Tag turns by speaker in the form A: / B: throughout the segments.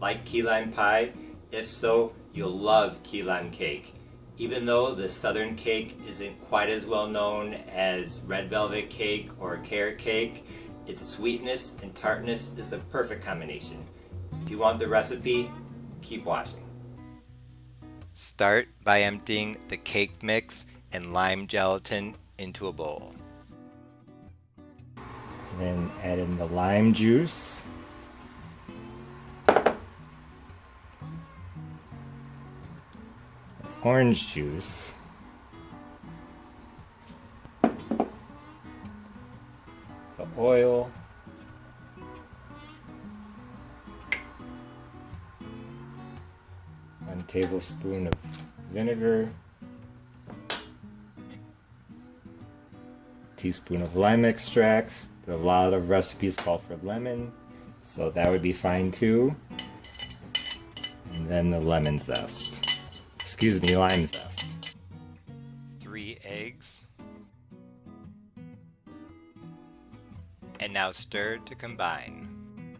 A: Like key lime pie? If so, you'll love key lime cake. Even though the southern cake isn't quite as well known as red velvet cake or carrot cake, its sweetness and tartness is a perfect combination. If you want the recipe, keep watching. Start by emptying the cake mix and lime gelatin into a bowl. Then add in the lime juice. Orange juice. The oil. 1 tablespoon of vinegar. Teaspoon of lime extract, but a lot of recipes call for lemon, so that would be fine too. And then the lemon zest. Excuse me, lime zest. 3 eggs. And now stir to combine.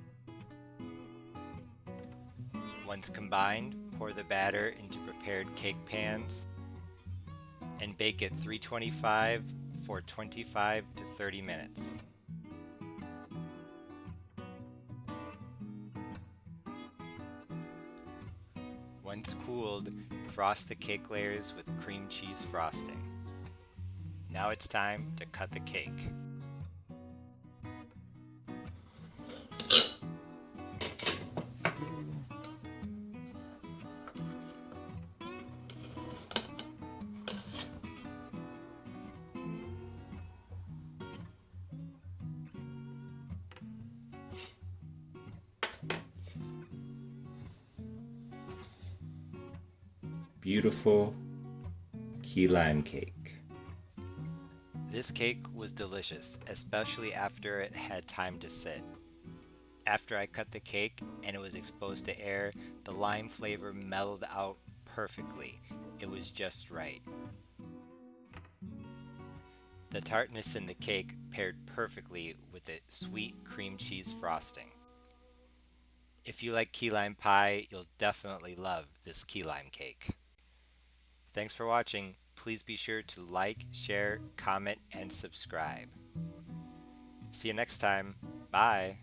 A: Once combined, pour the batter into prepared cake pans and bake at 325 for 25 to 30 minutes. Once cooled, frost the cake layers with cream cheese frosting. Now it's time to cut the cake. Beautiful key lime cake. This cake was delicious, especially after it had time to sit. After I cut the cake and it was exposed to air, the lime flavor mellowed out perfectly. It was just right. The tartness in the cake paired perfectly with the sweet cream cheese frosting. If you like key lime pie, you'll definitely love this key lime cake. Thanks for watching. Please be sure to like, share, comment, and subscribe. See you next time. Bye.